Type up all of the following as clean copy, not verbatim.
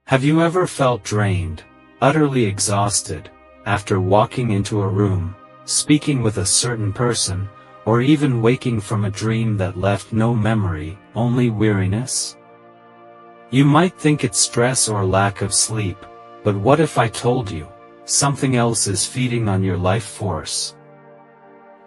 Have you ever felt drained, utterly exhausted, after walking into a room, speaking with a certain person, or even waking from a dream that left no memory, only weariness? You might think it's stress or lack of sleep, but what if I told you, something else is feeding on your life force?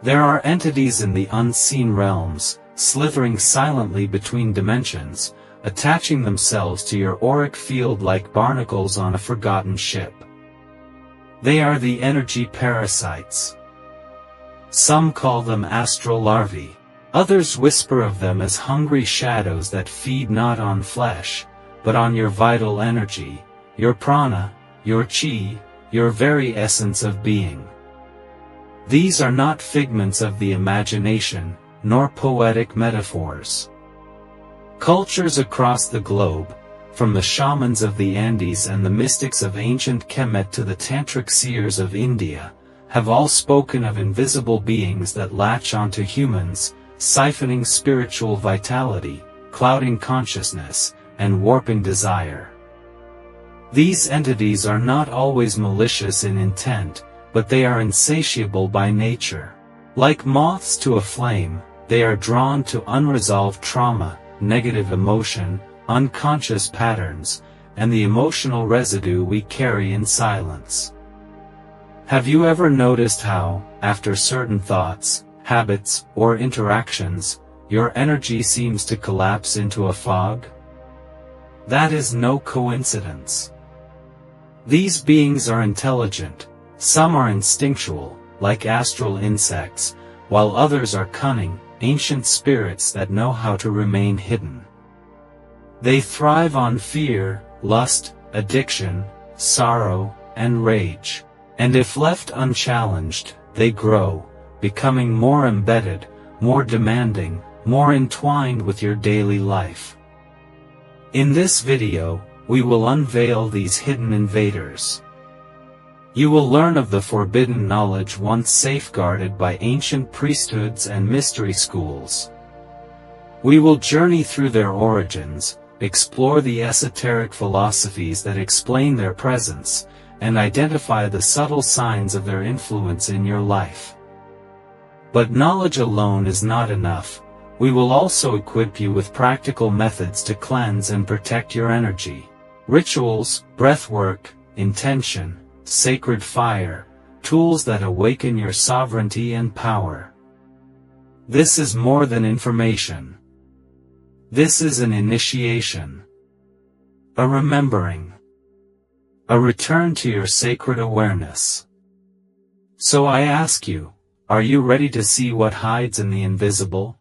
There are entities in the unseen realms, slithering silently between dimensions, attaching themselves to your auric field like barnacles on a forgotten ship. They are the energy parasites. Some call them astral larvae. Others whisper of them as hungry shadows that feed not on flesh, but on your vital energy, your prana, your chi, your very essence of being. These are not figments of the imagination, nor poetic metaphors. Cultures across the globe, from the shamans of the Andes and the mystics of ancient Kemet to the tantric seers of India, have all spoken of invisible beings that latch onto humans, siphoning spiritual vitality, clouding consciousness, and warping desire. These entities are not always malicious in intent, but they are insatiable by nature. Like moths to a flame, they are drawn to unresolved trauma, negative emotion, unconscious patterns, and the emotional residue we carry in silence. Have you ever noticed how, after certain thoughts, habits, or interactions, your energy seems to collapse into a fog? That is no coincidence. These beings are intelligent. Some are instinctual, like astral insects, while others are cunning, ancient spirits that know how to remain hidden. They thrive on fear, lust, addiction, sorrow, and rage. And if left unchallenged, they grow, becoming more embedded, more demanding, more entwined with your daily life. In this video, we will unveil these hidden invaders. You will learn of the forbidden knowledge once safeguarded by ancient priesthoods and mystery schools. We will journey through their origins, explore the esoteric philosophies that explain their presence, and identify the subtle signs of their influence in your life. But knowledge alone is not enough. We will also equip you with practical methods to cleanse and protect your energy. Rituals, breathwork, intention, sacred fire, tools that awaken your sovereignty and power. This is more than information. This is an initiation. A remembering. A return to your sacred awareness. So I ask you, are you ready to see what hides in the invisible?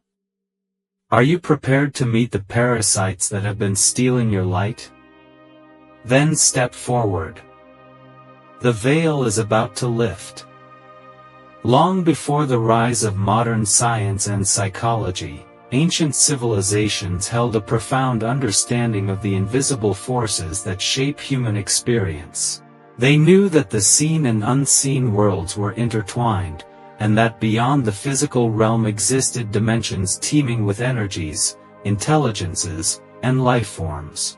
Are you prepared to meet the parasites that have been stealing your light? Then step forward. The veil is about to lift. Long before the rise of modern science and psychology, ancient civilizations held a profound understanding of the invisible forces that shape human experience. They knew that the seen and unseen worlds were intertwined, and that beyond the physical realm existed dimensions teeming with energies, intelligences, and life forms.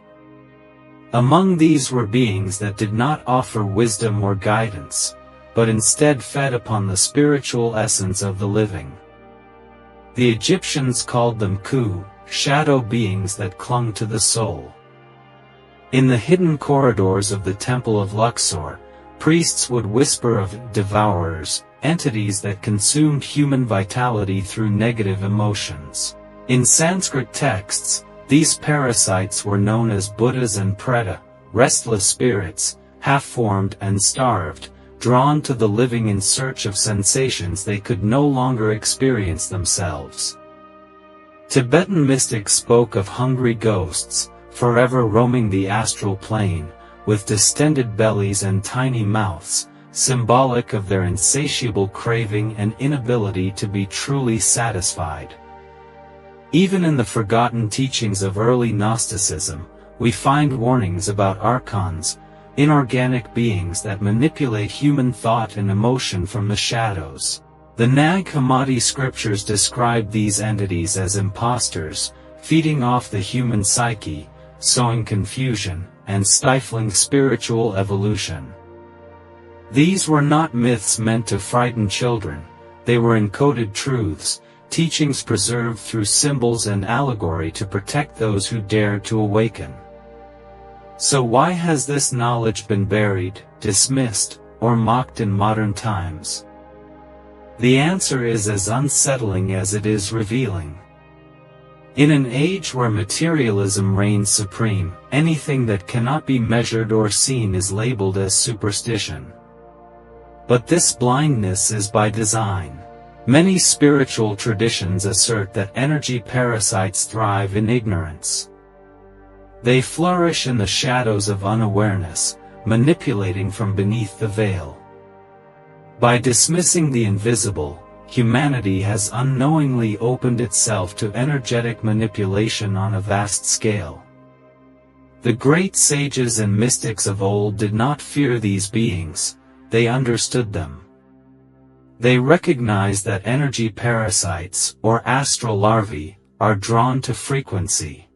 Among these were beings that did not offer wisdom or guidance, but instead fed upon the spiritual essence of the living. The Egyptians called them Ku, shadow beings that clung to the soul. In the hidden corridors of the Temple of Luxor, priests would whisper of devourers, entities that consumed human vitality through negative emotions. In Sanskrit texts, these parasites were known as Buddhas and Preta, restless spirits, half-formed and starved, drawn to the living in search of sensations they could no longer experience themselves. Tibetan mystics spoke of hungry ghosts, forever roaming the astral plane, with distended bellies and tiny mouths, symbolic of their insatiable craving and inability to be truly satisfied. Even in the forgotten teachings of early Gnosticism, we find warnings about archons, inorganic beings that manipulate human thought and emotion from the shadows. The Nag Hammadi scriptures describe these entities as impostors, feeding off the human psyche, sowing confusion, and stifling spiritual evolution. These were not myths meant to frighten children, they were encoded truths, teachings preserved through symbols and allegory to protect those who dared to awaken. So why has this knowledge been buried, dismissed, or mocked in modern times? The answer is as unsettling as it is revealing. In an age where materialism reigns supreme, anything that cannot be measured or seen is labeled as superstition. But this blindness is by design. Many spiritual traditions assert that energy parasites thrive in ignorance. They flourish in the shadows of unawareness, manipulating from beneath the veil. By dismissing the invisible, humanity has unknowingly opened itself to energetic manipulation on a vast scale. The great sages and mystics of old did not fear these beings, they understood them. They recognized that energy parasites, or astral larvae, are drawn to frequency.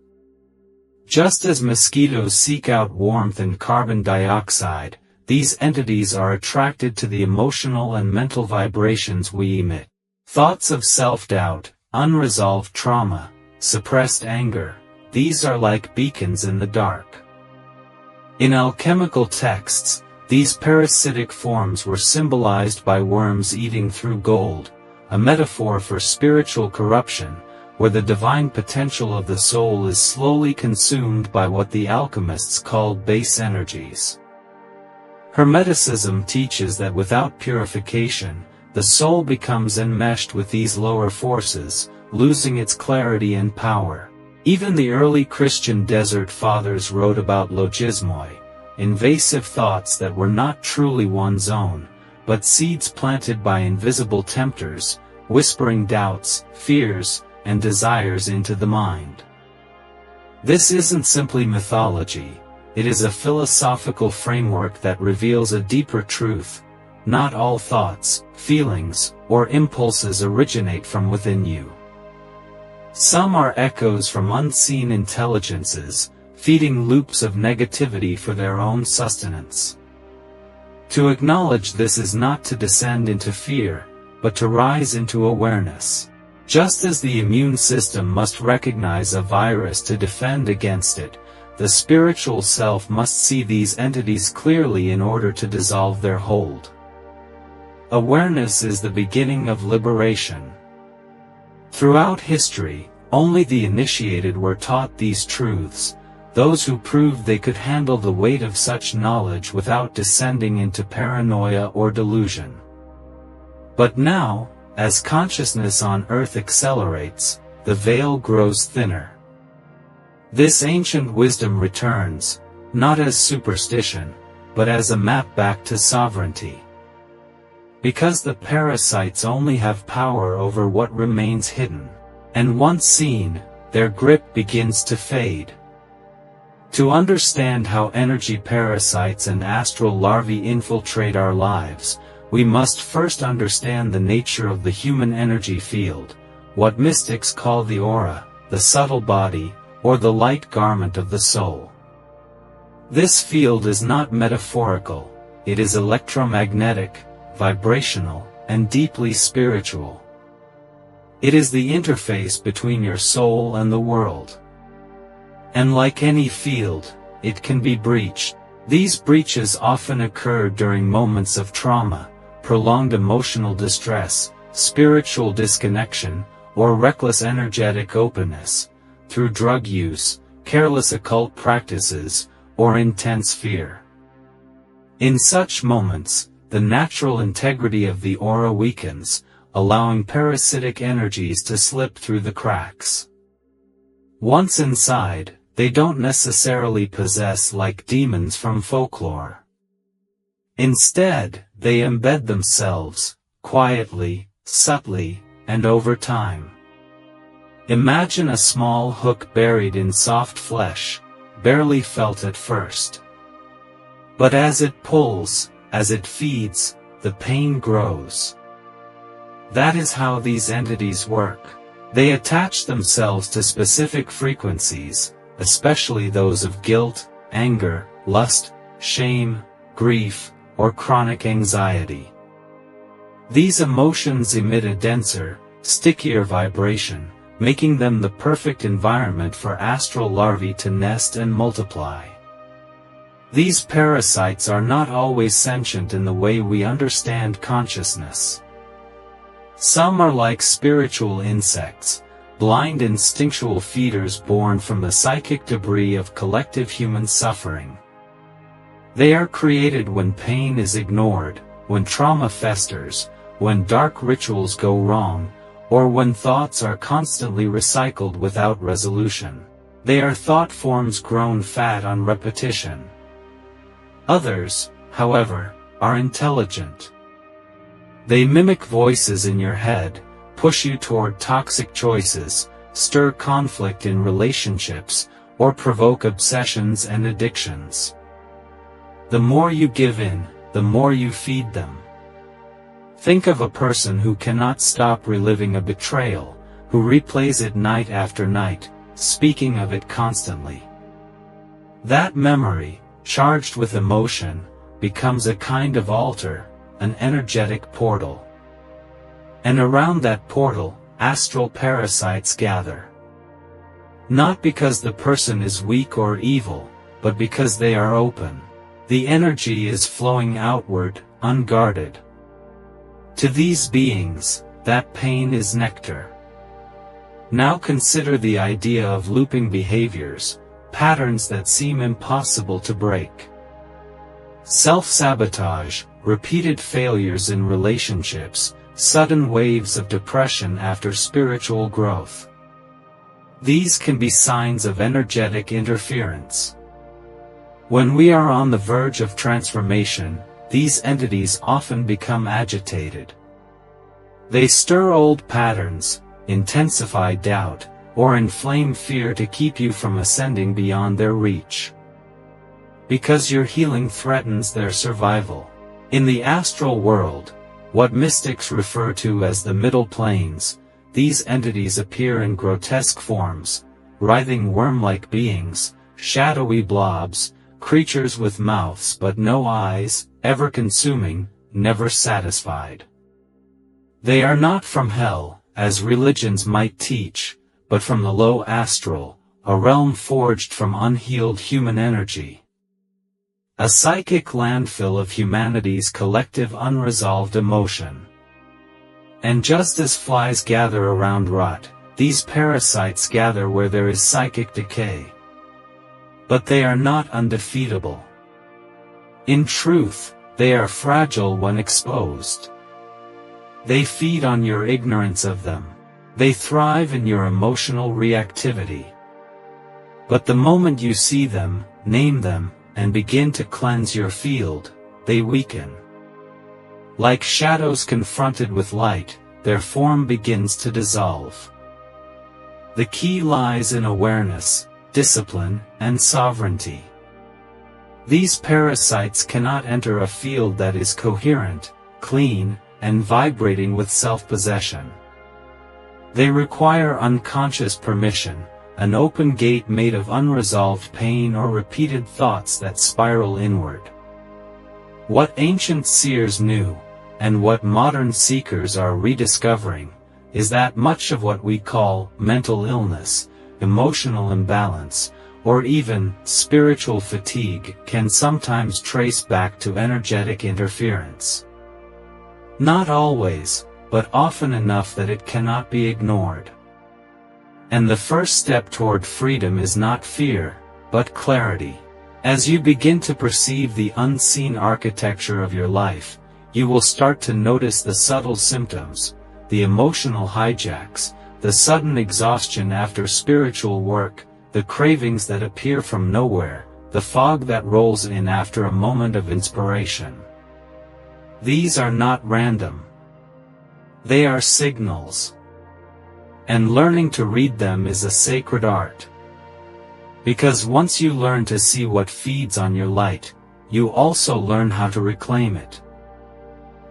Just as mosquitoes seek out warmth and carbon dioxide, these entities are attracted to the emotional and mental vibrations we emit. Thoughts of self-doubt, unresolved trauma, suppressed anger, these are like beacons in the dark. In alchemical texts, these parasitic forms were symbolized by worms eating through gold, a metaphor for spiritual corruption, where the divine potential of the soul is slowly consumed by what the alchemists called base energies. Hermeticism teaches that without purification, the soul becomes enmeshed with these lower forces, losing its clarity and power. Even the early Christian desert fathers wrote about logismoi, invasive thoughts that were not truly one's own, but seeds planted by invisible tempters, whispering doubts, fears, and desires into the mind. This isn't simply mythology. It is a philosophical framework that reveals a deeper truth. Not all thoughts, feelings, or impulses originate from within you. Some are echoes from unseen intelligences, feeding loops of negativity for their own sustenance. To acknowledge this is not to descend into fear, but to rise into awareness. Just as the immune system must recognize a virus to defend against it, the spiritual self must see these entities clearly in order to dissolve their hold. Awareness is the beginning of liberation. Throughout history, only the initiated were taught these truths, those who proved they could handle the weight of such knowledge without descending into paranoia or delusion. But now, as consciousness on Earth accelerates, the veil grows thinner. This ancient wisdom returns, not as superstition, but as a map back to sovereignty. Because the parasites only have power over what remains hidden, and once seen, their grip begins to fade. To understand how energy parasites and astral larvae infiltrate our lives, we must first understand the nature of the human energy field, what mystics call the aura, the subtle body, or the light garment of the soul. This field is not metaphorical, it is electromagnetic, vibrational, and deeply spiritual. It is the interface between your soul and the world. And like any field, it can be breached. These breaches often occur during moments of trauma, prolonged emotional distress, spiritual disconnection, or reckless energetic openness, through drug use, careless occult practices, or intense fear. In such moments, the natural integrity of the aura weakens, allowing parasitic energies to slip through the cracks. Once inside, they don't necessarily possess like demons from folklore. Instead, they embed themselves, quietly, subtly, and over time. Imagine a small hook buried in soft flesh, barely felt at first. But as it pulls, as it feeds, the pain grows. That is how these entities work. They attach themselves to specific frequencies, especially those of guilt, anger, lust, shame, grief, or chronic anxiety. These emotions emit a denser, stickier vibration, making them the perfect environment for astral larvae to nest and multiply. These parasites are not always sentient in the way we understand consciousness. Some are like spiritual insects, blind instinctual feeders born from the psychic debris of collective human suffering. They are created when pain is ignored, when trauma festers, when dark rituals go wrong, or when thoughts are constantly recycled without resolution. They are thought forms grown fat on repetition. Others, however, are intelligent. They mimic voices in your head, push you toward toxic choices, stir conflict in relationships, or provoke obsessions and addictions. The more you give in, the more you feed them. Think of a person who cannot stop reliving a betrayal, who replays it night after night, speaking of it constantly. That memory, charged with emotion, becomes a kind of altar, an energetic portal. And around that portal, astral parasites gather. Not because the person is weak or evil, but because they are open. The energy is flowing outward, unguarded. To these beings, that pain is nectar. Now consider the idea of looping behaviors, patterns that seem impossible to break. Self-sabotage, repeated failures in relationships, sudden waves of depression after spiritual growth. These can be signs of energetic interference. When we are on the verge of transformation, these entities often become agitated. They stir old patterns, intensify doubt, or inflame fear to keep you from ascending beyond their reach. Because your healing threatens their survival. In the astral world, what mystics refer to as the middle planes, these entities appear in grotesque forms, writhing worm-like beings, shadowy blobs, creatures with mouths but no eyes, ever-consuming, never satisfied. They are not from hell, as religions might teach, but from the low astral, a realm forged from unhealed human energy. A psychic landfill of humanity's collective unresolved emotion. And just as flies gather around rot, these parasites gather where there is psychic decay. But they are not undefeatable. In truth, they are fragile when exposed. They feed on your ignorance of them. They thrive in your emotional reactivity. But the moment you see them, name them, and begin to cleanse your field, they weaken. Like shadows confronted with light, their form begins to dissolve. The key lies in awareness, discipline, and sovereignty. These parasites cannot enter a field that is coherent, clean, and vibrating with self-possession. They require unconscious permission, an open gate made of unresolved pain or repeated thoughts that spiral inward. What ancient seers knew, and what modern seekers are rediscovering, is that much of what we call mental illness, emotional imbalance, or even spiritual fatigue can sometimes trace back to energetic interference. Not always, but often enough that it cannot be ignored. And the first step toward freedom is not fear, but clarity. As you begin to perceive the unseen architecture of your life, you will start to notice the subtle symptoms, the emotional hijacks, the sudden exhaustion after spiritual work, the cravings that appear from nowhere, the fog that rolls in after a moment of inspiration. These are not random. They are signals. And learning to read them is a sacred art. Because once you learn to see what feeds on your light, you also learn how to reclaim it.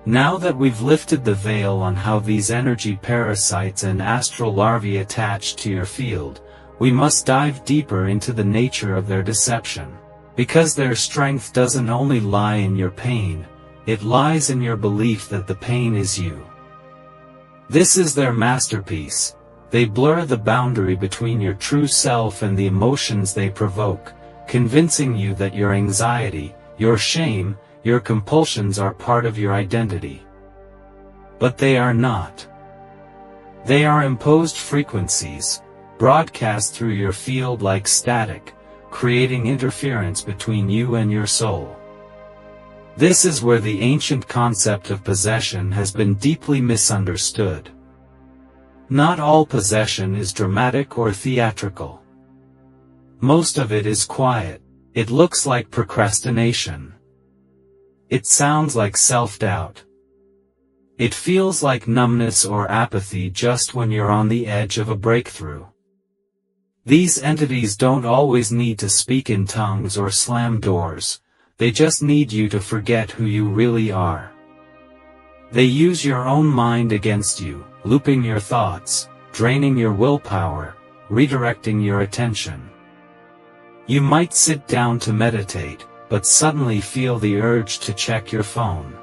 Now that we've lifted the veil on how these energy parasites and astral larvae attach to your field, we must dive deeper into the nature of their deception. Because their strength doesn't only lie in your pain, it lies in your belief that the pain is you. This is their masterpiece. They blur the boundary between your true self and the emotions they provoke, convincing you that your anxiety, your shame, your compulsions are part of your identity. But they are not. They are imposed frequencies, broadcast through your field like static, creating interference between you and your soul. This is where the ancient concept of possession has been deeply misunderstood. Not all possession is dramatic or theatrical. Most of it is quiet. It looks like procrastination. It sounds like self-doubt. It feels like numbness or apathy just when you're on the edge of a breakthrough. These entities don't always need to speak in tongues or slam doors, they just need you to forget who you really are. They use your own mind against you, looping your thoughts, draining your willpower, redirecting your attention. You might sit down to meditate, but suddenly feel the urge to check your phone.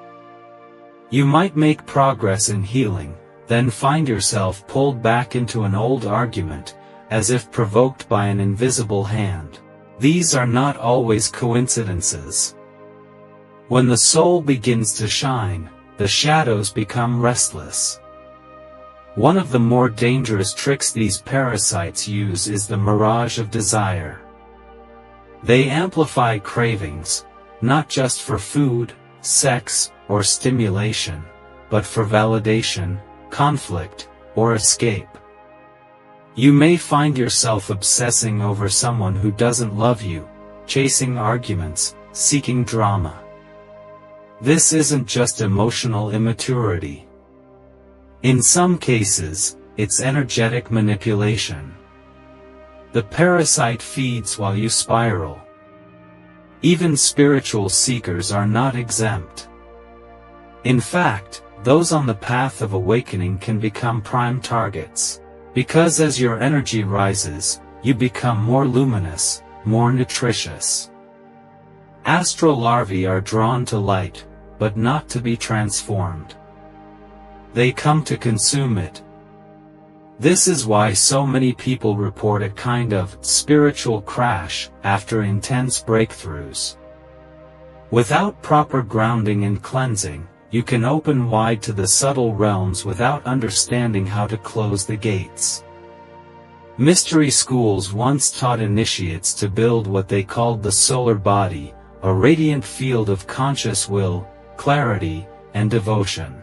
You might make progress in healing, then find yourself pulled back into an old argument, as if provoked by an invisible hand. These are not always coincidences. When the soul begins to shine, the shadows become restless. One of the more dangerous tricks these parasites use is the mirage of desire. They amplify cravings, not just for food, sex, or stimulation, but for validation, conflict, or escape. You may find yourself obsessing over someone who doesn't love you, chasing arguments, seeking drama. This isn't just emotional immaturity. In some cases, it's energetic manipulation. The parasite feeds while you spiral. Even spiritual seekers are not exempt. In fact, those on the path of awakening can become prime targets. Because as your energy rises, you become more luminous, more nutritious. Astral larvae are drawn to light, but not to be transformed. They come to consume it. This is why so many people report a kind of spiritual crash after intense breakthroughs. Without proper grounding and cleansing, you can open wide to the subtle realms without understanding how to close the gates. Mystery schools once taught initiates to build what they called the solar body, a radiant field of conscious will, clarity, and devotion.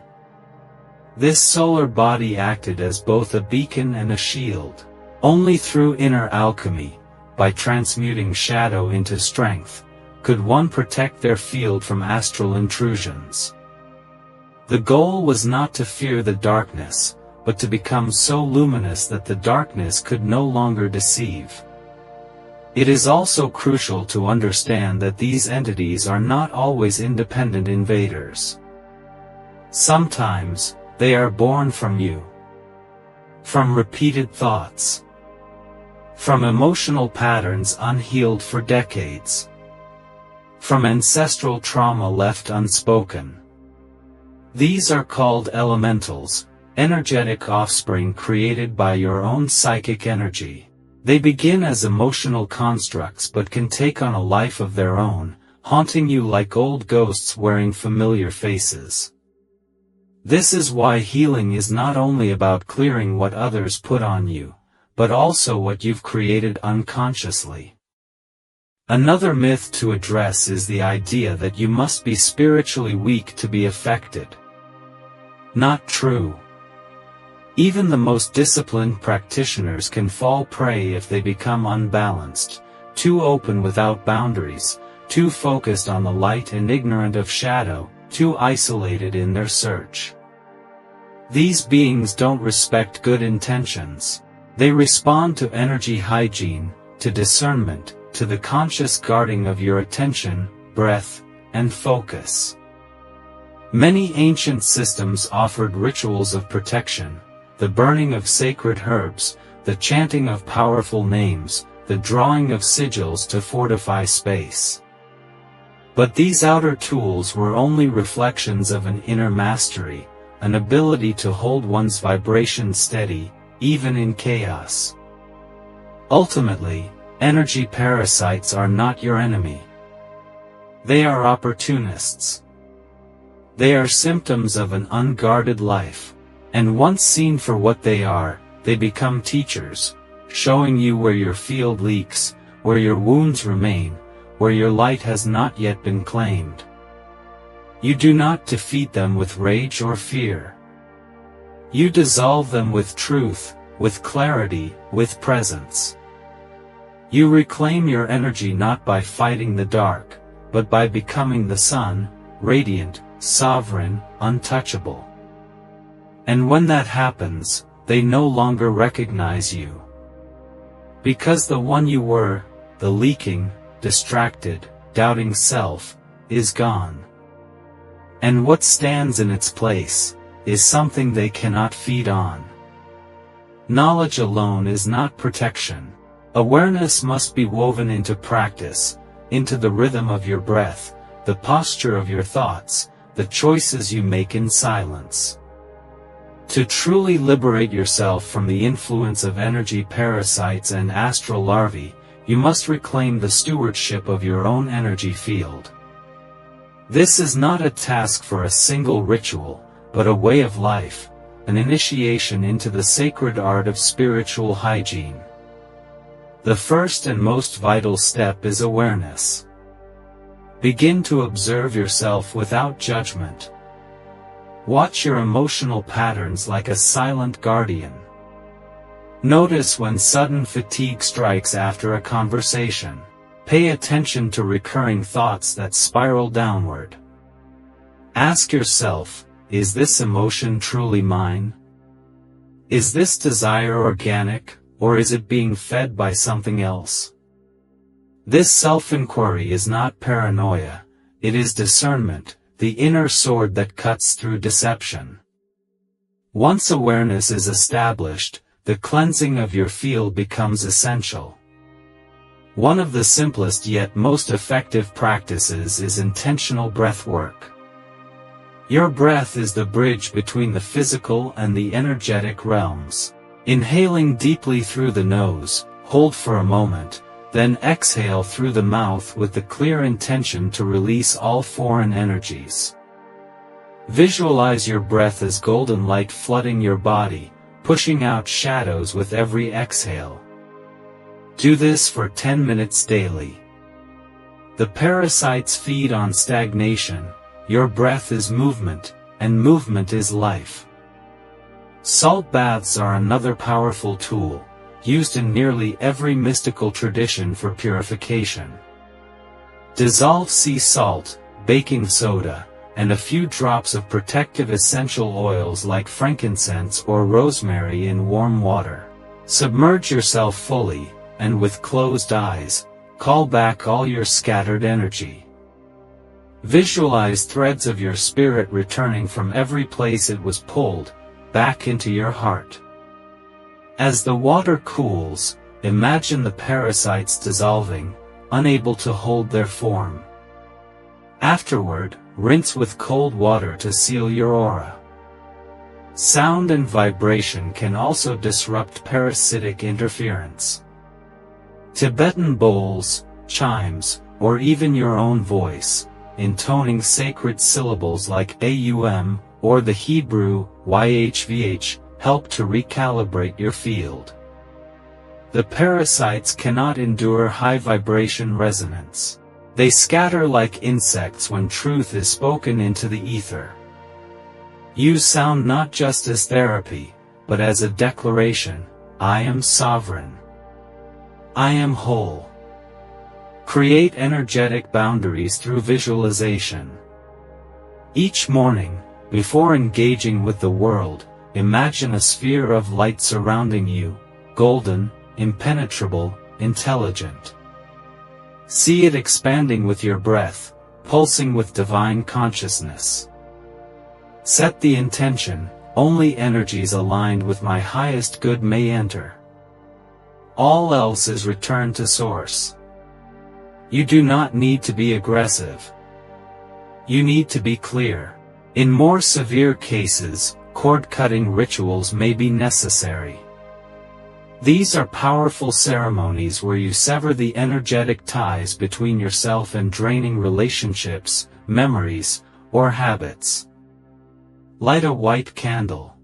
This solar body acted as both a beacon and a shield. Only through inner alchemy, by transmuting shadow into strength, could one protect their field from astral intrusions. The goal was not to fear the darkness, but to become so luminous that the darkness could no longer deceive. It is also crucial to understand that these entities are not always independent invaders. Sometimes, they are born from you. From repeated thoughts. From emotional patterns unhealed for decades. From ancestral trauma left unspoken. These are called elementals, energetic offspring created by your own psychic energy. They begin as emotional constructs but can take on a life of their own, haunting you like old ghosts wearing familiar faces. This is why healing is not only about clearing what others put on you, but also what you've created unconsciously. Another myth to address is the idea that you must be spiritually weak to be affected. Not true. Even the most disciplined practitioners can fall prey if they become unbalanced, too open without boundaries, too focused on the light and ignorant of shadow, too isolated in their search. These beings don't respect good intentions. They respond to energy hygiene, to discernment, to the conscious guarding of your attention, breath, and focus. Many ancient systems offered rituals of protection, the burning of sacred herbs, the chanting of powerful names, the drawing of sigils to fortify space. But these outer tools were only reflections of an inner mastery, an ability to hold one's vibration steady, even in chaos. Ultimately, energy parasites are not your enemy. They are opportunists. They are symptoms of an unguarded life, and once seen for what they are, they become teachers, showing you where your field leaks, where your wounds remain, where your light has not yet been claimed. You do not defeat them with rage or fear. You dissolve them with truth, with clarity, with presence. You reclaim your energy not by fighting the dark, but by becoming the sun, radiant, sovereign, untouchable. And when that happens, they no longer recognize you. Because the one you were, the leaking, distracted, doubting self, is gone. And what stands in its place is something they cannot feed on. Knowledge alone is not protection. Awareness must be woven into practice, into the rhythm of your breath, the posture of your thoughts, the choices you make in silence. To truly liberate yourself from the influence of energy parasites and astral larvae, you must reclaim the stewardship of your own energy field. This is not a task for a single ritual, but a way of life, an initiation into the sacred art of spiritual hygiene. The first and most vital step is awareness. Begin to observe yourself without judgment. Watch your emotional patterns like a silent guardian. Notice when sudden fatigue strikes after a conversation. Pay attention to recurring thoughts that spiral downward. Ask yourself, is this emotion truly mine? Is this desire organic, or is it being fed by something else? This self-inquiry is not paranoia, it is discernment, the inner sword that cuts through deception. Once awareness is established, the cleansing of your field becomes essential. One of the simplest yet most effective practices is intentional breath work. Your breath is the bridge between the physical and the energetic realms. Inhaling deeply through the nose, hold for a moment, then exhale through the mouth with the clear intention to release all foreign energies. Visualize your breath as golden light flooding your body, pushing out shadows with every exhale. Do this for 10 minutes daily. The parasites feed on stagnation, your breath is movement, and movement is life. Salt baths are another powerful tool, used in nearly every mystical tradition for purification. Dissolve sea salt, baking soda, and a few drops of protective essential oils like frankincense or rosemary in warm water. Submerge yourself fully, and with closed eyes, call back all your scattered energy. Visualize threads of your spirit returning from every place it was pulled, back into your heart. As the water cools, imagine the parasites dissolving, unable to hold their form. Afterward, rinse with cold water to seal your aura. Sound and vibration can also disrupt parasitic interference. Tibetan bowls, chimes, or even your own voice, intoning sacred syllables like Aum, or the Hebrew, YHVH, help to recalibrate your field. The parasites cannot endure high vibration resonance. They scatter like insects when truth is spoken into the ether. Use sound not just as therapy, but as a declaration, I am sovereign. I am whole. Create energetic boundaries through visualization. Each morning, before engaging with the world, imagine a sphere of light surrounding you, golden, impenetrable, intelligent. See it expanding with your breath, pulsing with divine consciousness. Set the intention, only energies aligned with my highest good may enter. All else is returned to source. You do not need to be aggressive. You need to be clear. In more severe cases, cord-cutting rituals may be necessary. These are powerful ceremonies where you sever the energetic ties between yourself and draining relationships, memories, or habits. Light a white candle.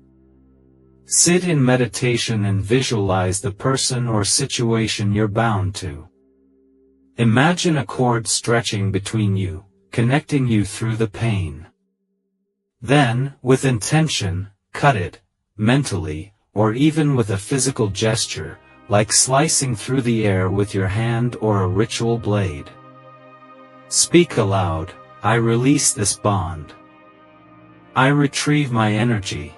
Sit in meditation and visualize the person or situation you're bound to. Imagine a cord stretching between you, connecting you through the pain. Then, with intention, cut it, mentally, or even with a physical gesture, like slicing through the air with your hand or a ritual blade. Speak aloud, I release this bond. I retrieve my energy.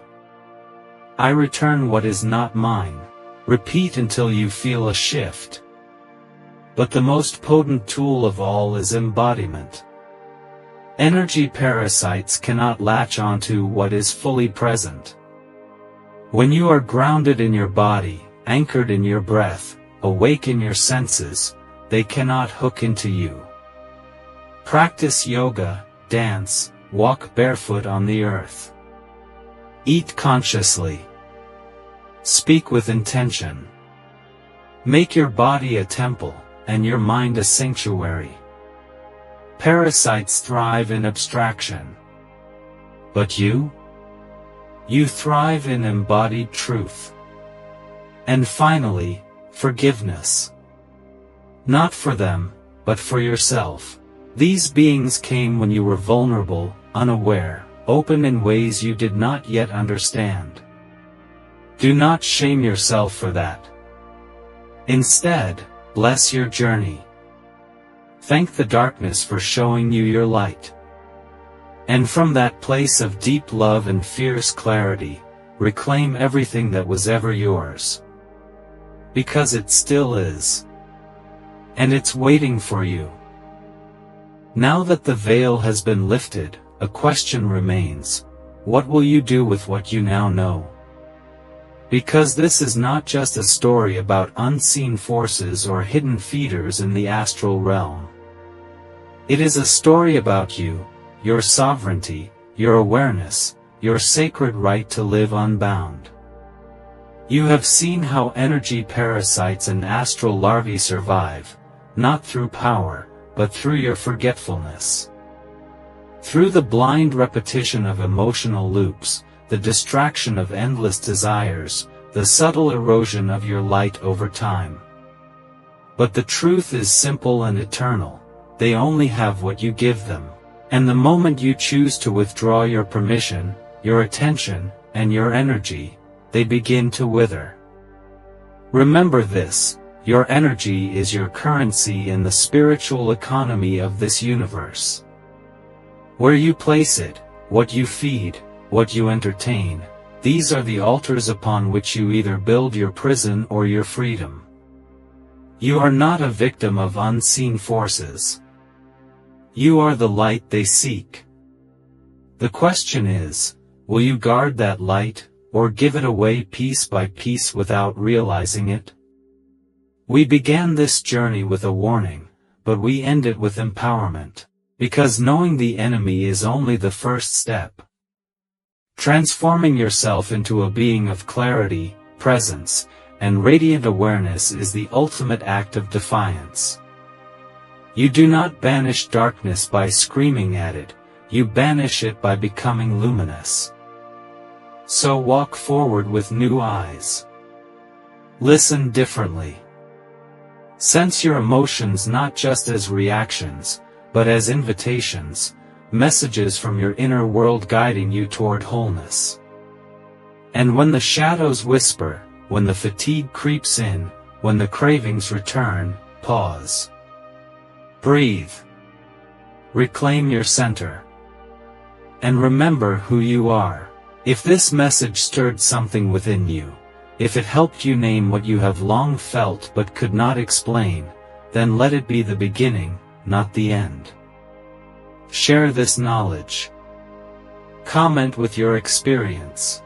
I return what is not mine. Repeat until you feel a shift. But the most potent tool of all is embodiment. Energy parasites cannot latch onto what is fully present. When you are grounded in your body, anchored in your breath, awake in your senses, they cannot hook into you. Practice yoga, dance, walk barefoot on the earth. Eat consciously. Speak with intention. Make your body a temple, and your mind a sanctuary. Parasites thrive in abstraction. But you? You thrive in embodied truth. And finally, forgiveness. Not for them, but for yourself. These beings came when you were vulnerable, unaware, open in ways you did not yet understand. Do not shame yourself for that. Instead, bless your journey. Thank the darkness for showing you your light. And from that place of deep love and fierce clarity, reclaim everything that was ever yours. Because it still is. And it's waiting for you. Now that the veil has been lifted, a question remains. What will you do with what you now know? Because this is not just a story about unseen forces or hidden feeders in the astral realm. It is a story about you, your sovereignty, your awareness, your sacred right to live unbound. You have seen how energy parasites and astral larvae survive, not through power, but through your forgetfulness. Through the blind repetition of emotional loops, the distraction of endless desires, the subtle erosion of your light over time. But the truth is simple and eternal. They only have what you give them. And the moment you choose to withdraw your permission, your attention, and your energy, they begin to wither. Remember this, your energy is your currency in the spiritual economy of this universe. Where you place it, what you feed, what you entertain, these are the altars upon which you either build your prison or your freedom. You are not a victim of unseen forces. You are the light they seek. The question is, will you guard that light, or give it away piece by piece without realizing it? We began this journey with a warning, but we end it with empowerment, because knowing the enemy is only the first step. Transforming yourself into a being of clarity, presence, and radiant awareness is the ultimate act of defiance. You do not banish darkness by screaming at it, you banish it by becoming luminous. So walk forward with new eyes. Listen differently. Sense your emotions not just as reactions, but as invitations, messages from your inner world guiding you toward wholeness. And when the shadows whisper, when the fatigue creeps in, when the cravings return, pause. Breathe. Reclaim your center. And remember who you are. If this message stirred something within you, if it helped you name what you have long felt but could not explain, then let it be the beginning, not the end. Share this knowledge. Comment with your experience.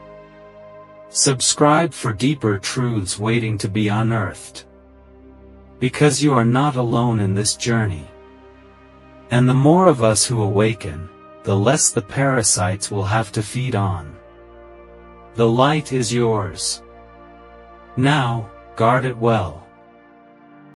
Subscribe for deeper truths waiting to be unearthed. because you are not alone in this journey. And the more of us who awaken, the less the parasites will have to feed on. The light is yours. Now, guard it well.